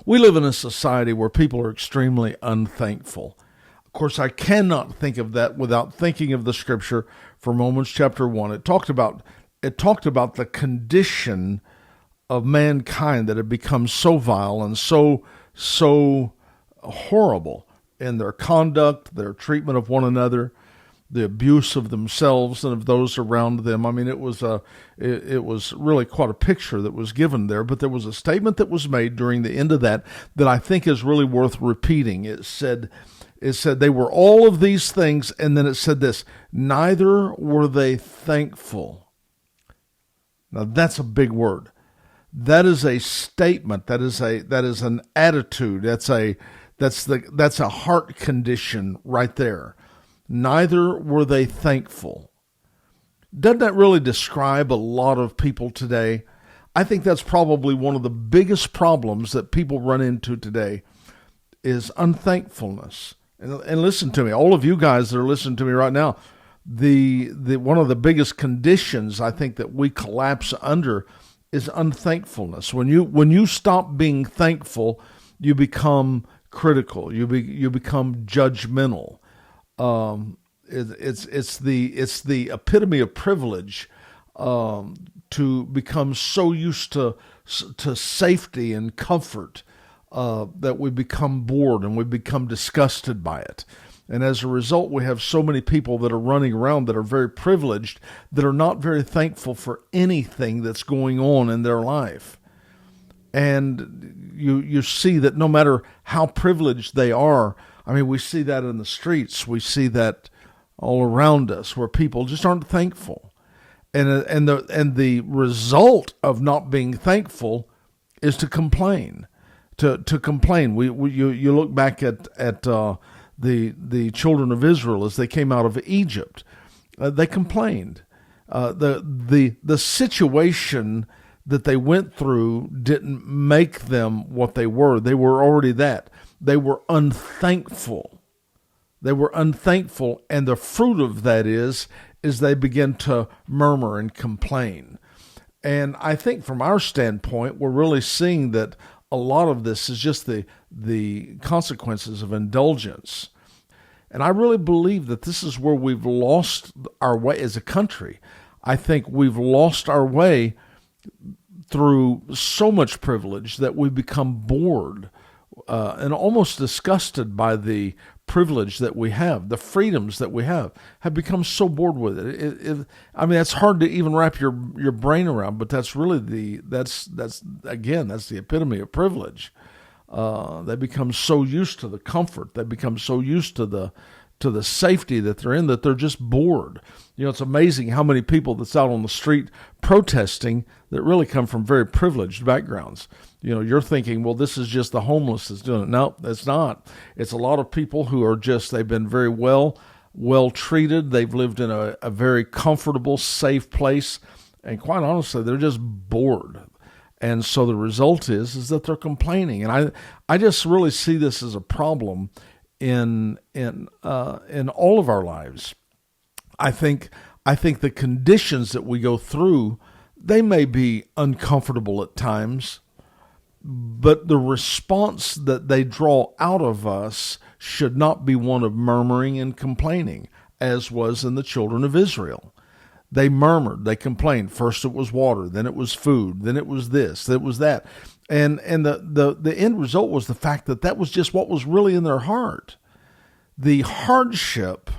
We live in a society where people are extremely unthankful. Of course, I cannot think of that without thinking of the scripture from Romans chapter 1. It talked about the condition of mankind that had become so vile and so horrible in their conduct, their treatment of one another, the abuse of themselves and of those around them. I mean, it was really quite a picture that was given there, but there was a statement that was made during the end of that I think is really worth repeating. It said they were all of these things, and then it said this: neither were they thankful. Now that's a big word. That is a statement. That is an attitude. That's a heart condition right there. Neither were they thankful. Doesn't that really describe a lot of people today? I think that's probably one of the biggest problems that people run into today is unthankfulness. And listen to me, all of you guys that are listening to me right now, the one of the biggest conditions I think that we collapse under is unthankfulness. When you stop being thankful, you become critical. You become judgmental. It's the epitome of privilege to become so used to safety and comfort that we become bored and we become disgusted by it. And as a result, we have so many people that are running around that are very privileged that are not very thankful for anything that's going on in their life. And you see that no matter how privileged they are, I mean, we see that in the streets. We see that all around us where people just aren't thankful. And the result of not being thankful is to complain. To complain. You look back at the children of Israel as they came out of Egypt. They complained. The situation that they went through didn't make them what they were. They were already that. They were unthankful. They were unthankful, and the fruit of that is they begin to murmur and complain. And I think from our standpoint, we're really seeing that a lot of this is just the consequences of indulgence. And I really believe that this is where we've lost our way as a country. I think we've lost our way through so much privilege that we become bored and almost disgusted by the privilege that we have, the freedoms that we have become so bored with it. I mean, it's hard to even wrap your brain around, but that's really that's the epitome of privilege. They become so used to the comfort. They become so used to the safety that they're in that they're just bored. You know, it's amazing how many people that's out on the street protesting that really come from very privileged backgrounds. You know, you're thinking, well, this is just the homeless that's doing it. No, it's not. It's a lot of people who are they've been very well treated. They've lived in a very comfortable, safe place. And quite honestly, they're just bored. And so the result is that they're complaining. And I just really see this as a problem in all of our lives. I think the conditions that we go through, they may be uncomfortable at times, but the response that they draw out of us should not be one of murmuring and complaining, as was in the children of Israel. They murmured, they complained. First it was water, then it was food, then it was this, then it was that. And the end result was the fact that was just what was really in their heart. The hardship,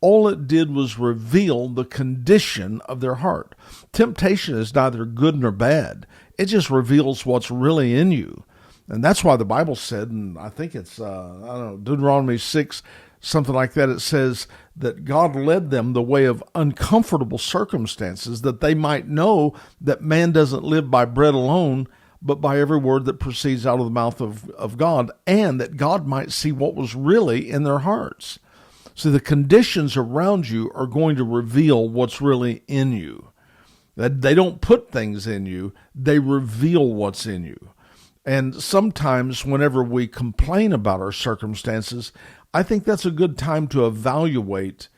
all it did was reveal the condition of their heart. Temptation is neither good nor bad. It just reveals what's really in you. And that's why the Bible said, and I think it's, Deuteronomy 6, something like that, it says that God led them the way of uncomfortable circumstances, that they might know that man doesn't live by bread alone, but by every word that proceeds out of the mouth of God, and that God might see what was really in their hearts. So the conditions around you are going to reveal what's really in you. That they don't put things in you, they reveal what's in you. And sometimes whenever we complain about our circumstances, I think that's a good time to evaluate,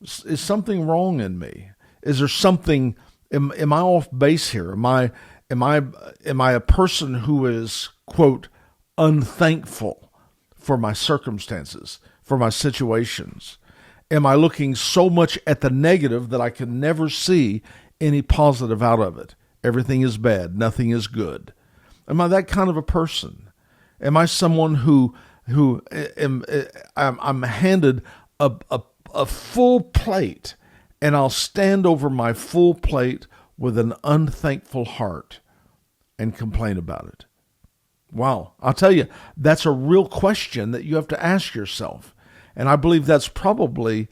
is something wrong in me? Is there something, am I off base here? Am I a person who is, quote, unthankful for my circumstances, for my situations? Am I looking so much at the negative that I can never see any positive out of it? Everything is bad. Nothing is good. Am I that kind of a person? Am I someone who I'm handed a full plate, and I'll stand over my full plate with an unthankful heart and complain about it? Wow. I'll tell you, that's a real question that you have to ask yourself. And I believe that's probably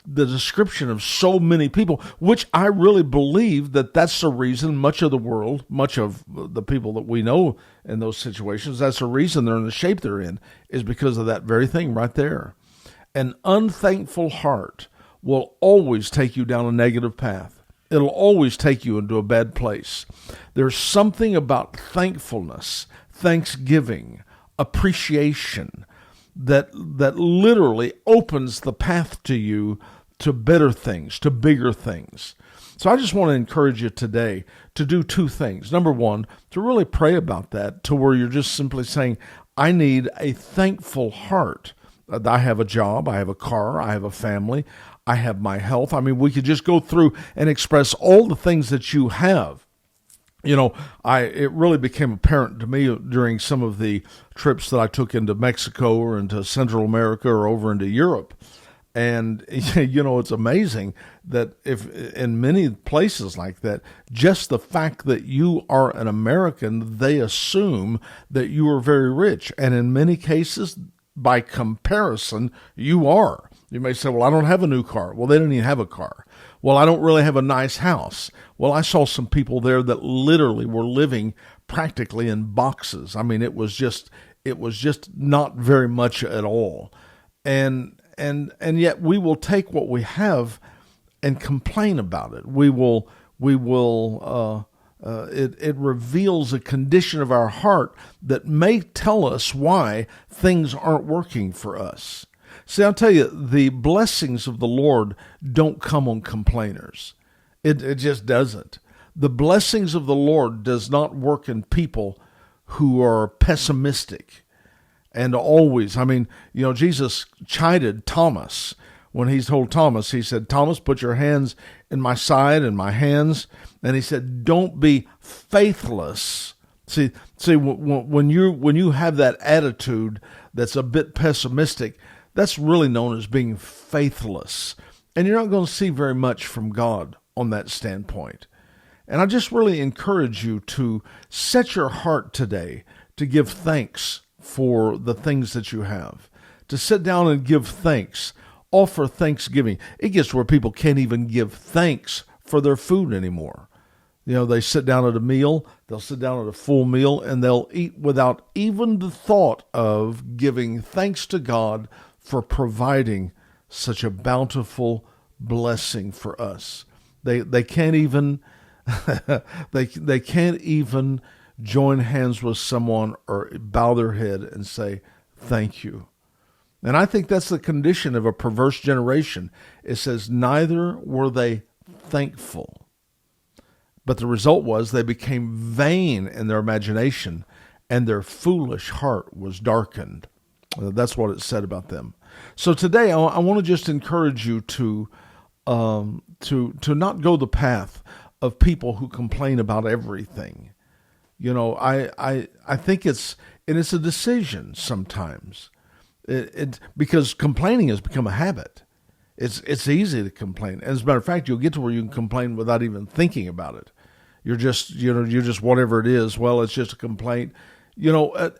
the description of so many people, which I really believe that that's the reason much of the world, much of the people that we know in those situations, that's the reason they're in the shape they're in, is because of that very thing right there. An unthankful heart will always take you down a negative path. It'll always take you into a bad place. There's something about thankfulness, thanksgiving, appreciation, that literally opens the path to you to better things, to bigger things. So I just want to encourage you today to do two things. Number one, to really pray about that, to where you're just simply saying, I need a thankful heart. I have a job, I have a car, I have a family, I have my health. I mean, we could just go through and express all the things that you have. You know, it really became apparent to me during some of the trips that I took into Mexico or into Central America or over into Europe. And, you know, it's amazing that if in many places like that, just the fact that you are an American, they assume that you are very rich. And in many cases, by comparison, you are. You may say, well, I don't have a new car. Well, they don't even have a car. Well, I don't really have a nice house. Well, I saw some people there that literally were living practically in boxes. I mean, it was just not very much at all. And yet we will take what we have and complain about it. It reveals a condition of our heart that may tell us why things aren't working for us. See, I'll tell you, the blessings of the Lord don't come on complainers. It just doesn't. The blessings of the Lord does not work in people who are pessimistic. And always, I mean, you know, Jesus chided Thomas when he told Thomas, he said, Thomas, put your hands in my side and my hands. And he said, don't be faithless. See, when you have that attitude that's a bit pessimistic, that's really known as being faithless. And you're not going to see very much from God on that standpoint. And I just really encourage you to set your heart today to give thanks for the things that you have, to sit down and give thanks, offer thanksgiving. It gets where people can't even give thanks for their food anymore. You know, they sit down at a meal, they'll sit down at a full meal, and they'll eat without even the thought of giving thanks to God for providing such a bountiful blessing for us. They can't even they can't even join hands with someone or bow their head and say thank you. And I think that's the condition of a perverse generation. It says neither were they thankful. But the result was they became vain in their imagination, and their foolish heart was darkened. That's what it said about them. So today I want to just encourage you to not go the path of people who complain about everything. You know, I think it's a decision sometimes. Because complaining has become a habit. It's easy to complain. As a matter of fact, you'll get to where you can complain without even thinking about it. You're just whatever it is. Well, it's just a complaint. You know,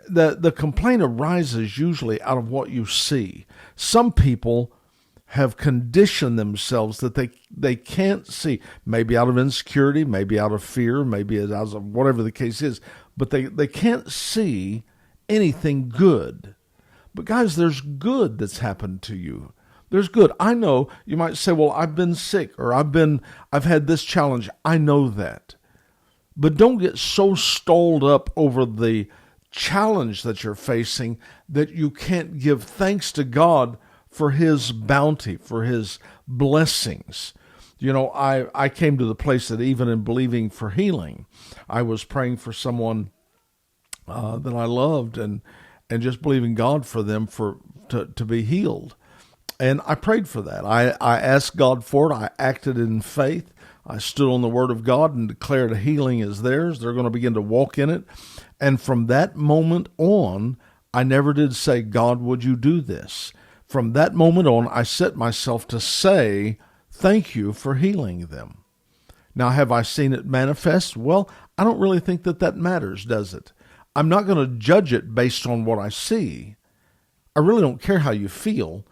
the complaint arises usually out of what you see. Some people have conditioned themselves that they can't see, maybe out of insecurity, maybe out of fear, maybe out of whatever the case is, but they can't see anything good. But guys, there's good that's happened to you. There's good. I know you might say, well, I've been sick or I've had this challenge. I know that. But don't get so stalled up over the challenge that you're facing that you can't give thanks to God for his bounty, for his blessings. You know, I came to the place that even in believing for healing, I was praying for someone that I loved, and just believing God for them to be healed. And I prayed for that. I asked God for it. I acted in faith. I stood on the word of God and declared a healing is theirs. They're going to begin to walk in it. And from that moment on, I never did say, God, would you do this? From that moment on, I set myself to say, thank you for healing them. Now, have I seen it manifest? Well, I don't really think that matters, does it? I'm not going to judge it based on what I see. I really don't care how you feel.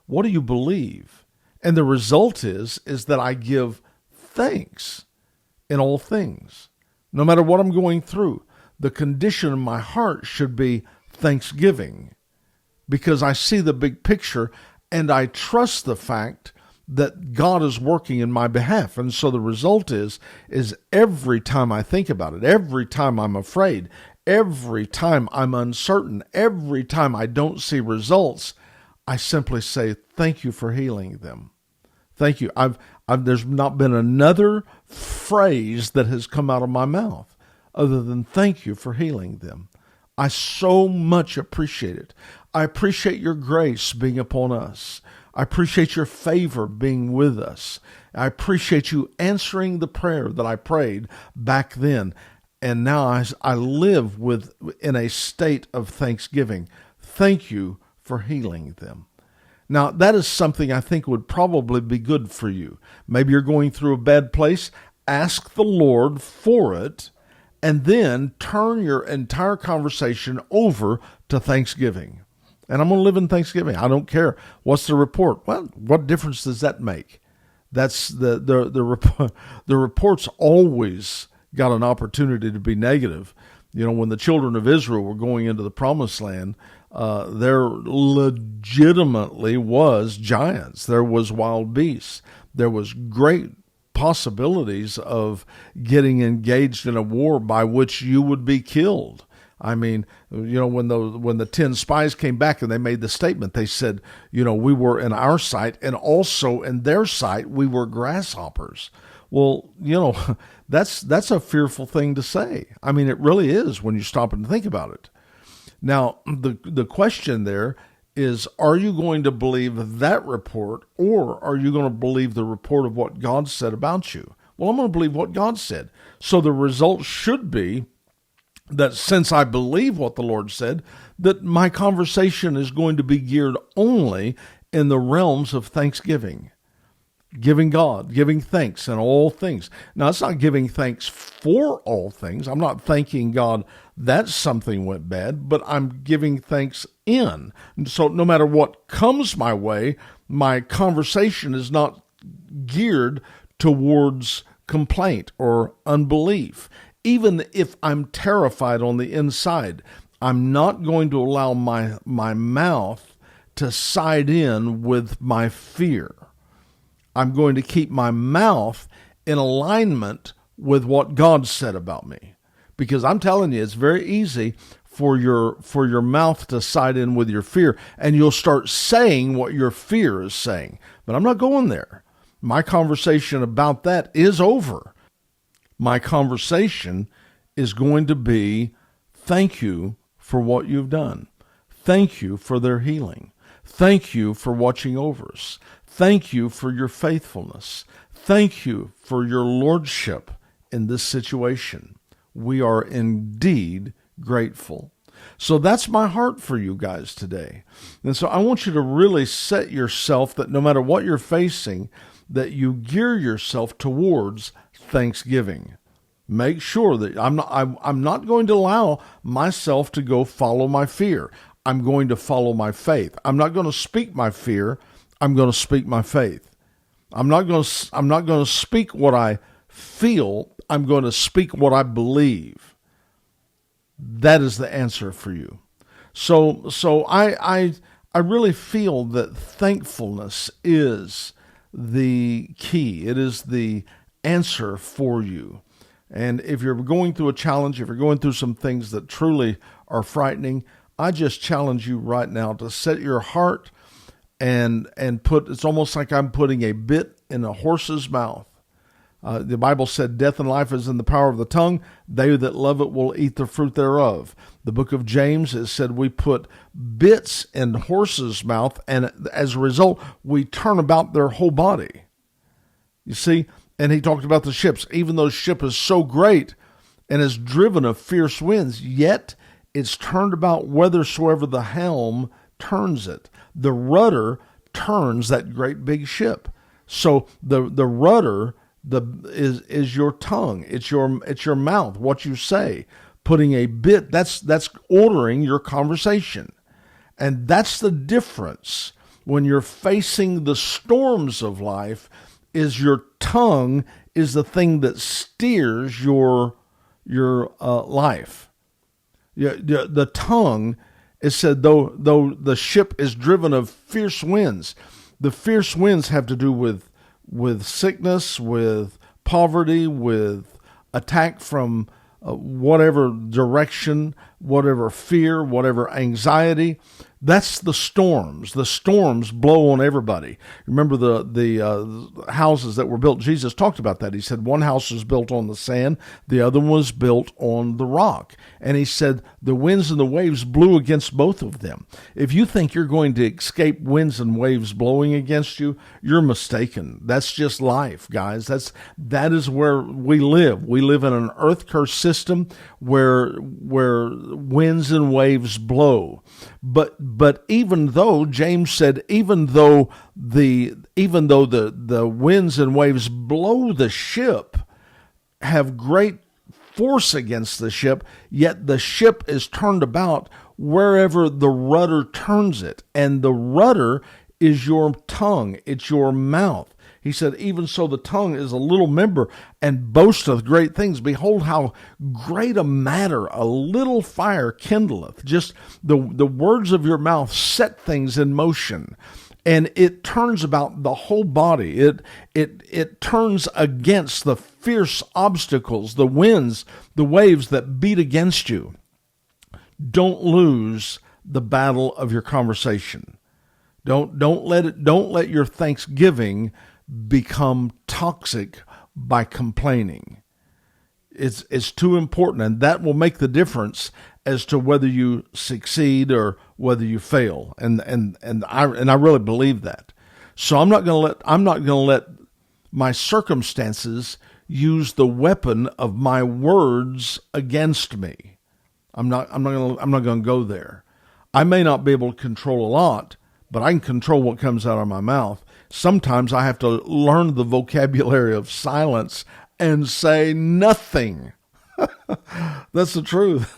What do you believe? And the result is that I give thanks in all things. No matter what I'm going through, the condition of my heart should be thanksgiving, because I see the big picture and I trust the fact that God is working in my behalf. And so the result is every time I think about it, every time I'm afraid, every time I'm uncertain, every time I don't see results, I simply say, thank you for healing them. Thank you. There's not been another phrase that has come out of my mouth other than thank you for healing them. I so much appreciate it. I appreciate your grace being upon us. I appreciate your favor being with us. I appreciate you answering the prayer that I prayed back then. And now I live in a state of thanksgiving. Thank you for healing them. Now, that is something I think would probably be good for you. Maybe you're going through a bad place. Ask the Lord for it, and then turn your entire conversation over to thanksgiving. And I'm going to live in thanksgiving. I don't care. What's the report? Well, what difference does that make? That's the report's always got an opportunity to be negative. You know, when the children of Israel were going into the promised land, there legitimately was giants. There was wild beasts. There was great possibilities of getting engaged in a war by which you would be killed. I mean, you know, when the 10 spies came back and they made the statement, they said, you know, we were in our sight and also in their sight, we were grasshoppers. Well, you know, that's a fearful thing to say. I mean, it really is when you stop and think about it. Now, the question there is, are you going to believe that report, or are you going to believe the report of what God said about you? Well, I'm going to believe what God said. So the result should be that since I believe what the Lord said, that my conversation is going to be geared only in the realms of thanksgiving. Giving thanks in all things. Now, it's not giving thanks for all things. I'm not thanking God that something went bad, but I'm giving thanks in. And so no matter what comes my way, my conversation is not geared towards complaint or unbelief. Even if I'm terrified on the inside, I'm not going to allow my mouth to side in with my fear. I'm going to keep my mouth in alignment with what God said about me. Because I'm telling you, it's very easy for your mouth to side in with your fear, and you'll start saying what your fear is saying. But I'm not going there. My conversation about that is over. My conversation is going to be, thank you for what you've done. Thank you for their healing. Thank you for watching over us. Thank you for your faithfulness. Thank you for your lordship in this situation. We are indeed grateful. So that's my heart for you guys today. And so I want you to really set yourself that no matter what you're facing, that you gear yourself towards thanksgiving. Make sure that I'm not going to allow myself to go follow my fear. I'm going to follow my faith. I'm not going to speak my fear. I'm going to speak my faith. I'm not going to speak what I feel. I'm going to speak what I believe. That is the answer for you. So I really feel that thankfulness is the key. It is the answer for you. And if you're going through a challenge, if you're going through some things that truly are frightening, I just challenge you right now to set your heart and put, it's almost like I'm putting a bit in a horse's mouth. The Bible said, death and life is in the power of the tongue. They that love it will eat the fruit thereof. The book of James, it said we put bits in horses' mouth, and as a result, we turn about their whole body. You see? And he talked about the ships. Even though the ship is so great and is driven of fierce winds, yet it's turned about whithersoever the helm turns it. The rudder turns that great big ship. So the rudder is your tongue. It's your mouth, what you say. Putting a bit, that's ordering your conversation. And that's the difference when you're facing the storms of life, is your tongue is the thing that steers your life. The tongue, it said, though the ship is driven of fierce winds. The fierce winds have to do with sickness, with poverty, with attack from whatever direction, whatever fear, whatever anxiety. That's the storms. The storms blow on everybody. Remember the houses that were built? Jesus talked about that. He said one house was built on the sand, the other one was built on the rock. And he said the winds and the waves blew against both of them. If you think you're going to escape winds and waves blowing against you, you're mistaken. That's just life, guys. That is where we live. We live in an earth-cursed system where winds and waves blow. But even though, James said, even though the winds and waves blow the ship, have great force against the ship, yet the ship is turned about wherever the rudder turns it. And the rudder is your tongue. It's your mouth. He said, even so the tongue is a little member and boasteth great things. Behold, how great a matter a little fire kindleth. Just the words of your mouth set things in motion. And it turns about the whole body. It turns against the fierce obstacles, the winds, the waves that beat against you. Don't lose the battle of your conversation. Don't let your thanksgiving become toxic by complaining. It's too important, and that will make the difference as to whether you succeed or whether you fail. And I really believe that. So I'm not going to let my circumstances use the weapon of my words against me. I'm not going to go there. I may not be able to control a lot, but I can control what comes out of my mouth. Sometimes I have to learn the vocabulary of silence and say nothing. That's the truth.